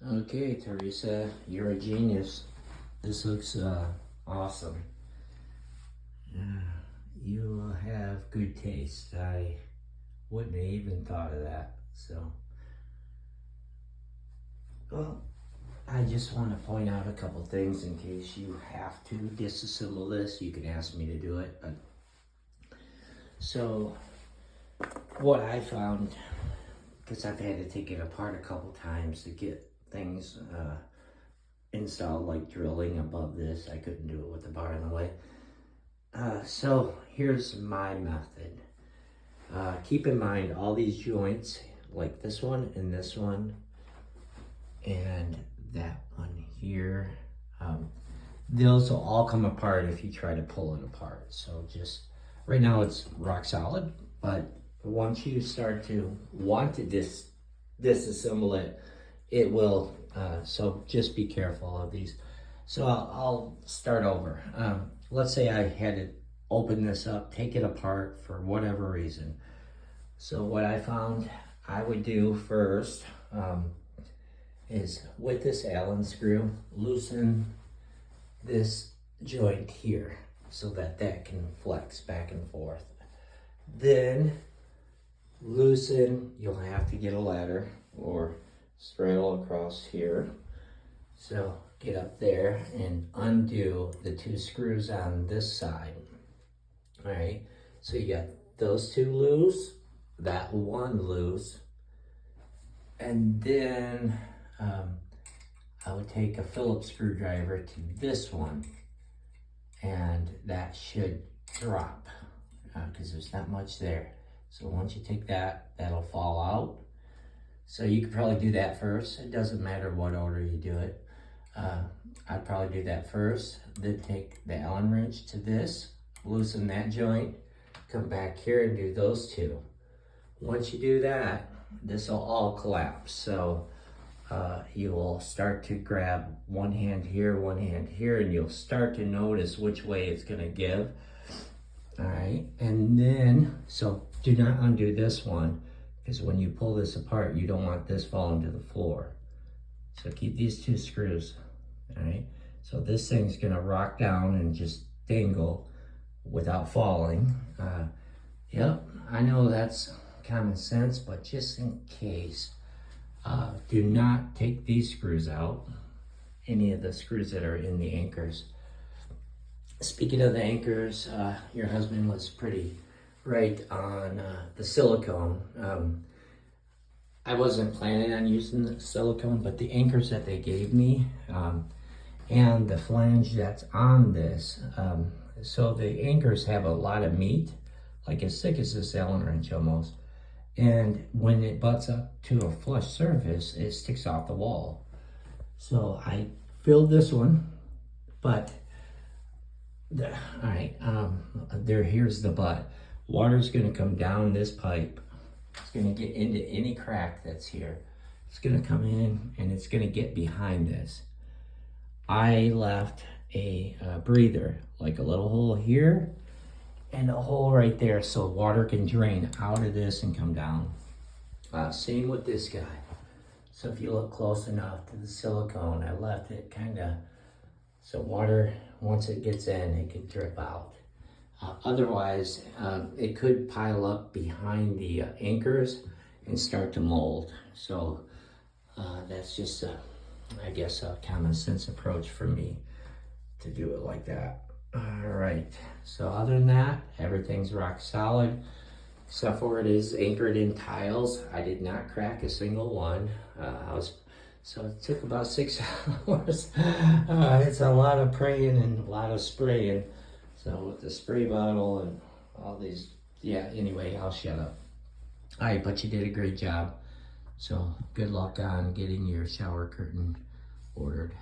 Okay, Teresa, you're a genius. This looks awesome. You have good taste. I wouldn't have even thought of that. So, well, I just want to point out a couple things in case you have to disassemble this. You can ask me to do it. So, what I found, because I've had to take it apart a couple times to get things installed, like drilling above this. I couldn't do it with the bar in the way. So here's my method. Keep in mind all these joints, like this one and that one here, those will all come apart if you try to pull it apart. So just, right now it's rock solid, but once you start to want to disassemble it, it will, so just be careful of these. So I'll start over. Let's say I had to open this up, take it apart for whatever reason. So what I found I would do first is with this Allen screw, loosen this joint here so that can flex back and forth. Then loosen, you'll have to get a ladder or straddle across here. So get up there and undo the two screws on this side. All right, so you got those two loose, that one loose, and then I would take a Phillips screwdriver to this one, and that should drop because there's not much there. So once you take that, that'll fall out. So you could probably do that first. It doesn't matter what order you do it. I'd probably do that first, then take the Allen wrench to this, loosen that joint, come back here and do those two. Once you do that, this will all collapse. So you will start to grab one hand here, and you'll start to notice which way it's gonna give. All right, and then, so do not undo this one, because when you pull this apart, you don't want this falling to the floor. So keep these two screws, all right? So this thing's gonna rock down and just dangle without falling. Yep, I know that's common sense, but just in case, do not take these screws out, any of the screws that are in the anchors. Speaking of the anchors, your husband was pretty right on the silicone. I wasn't planning on using the silicone, but the anchors that they gave me and the flange that's on this, so the anchors have a lot of meat, like as thick as this Allen wrench almost. And when it butts up to a flush surface, it sticks off the wall. So I filled this one, but all right, here's the butt. Water's gonna come down this pipe. It's gonna get into any crack that's here. It's gonna come in and it's gonna get behind this. I left a breather, like a little hole here and a hole right there so water can drain out of this and come down. Same with this guy. So if you look close enough to the silicone, I left it kinda, so water, once it gets in, it can drip out. Otherwise, it could pile up behind the anchors and start to mold. So that's just, I guess, a common sense approach for me to do it like that. All right, so other than that, everything's rock solid, except for it is anchored in tiles. I did not crack a single one. So it took about 6 hours. It's a lot of praying and a lot of spraying. So with the spray bottle and all these, yeah, anyway, I'll shut up. All right, but you did a great job. So good luck on getting your shower curtain ordered.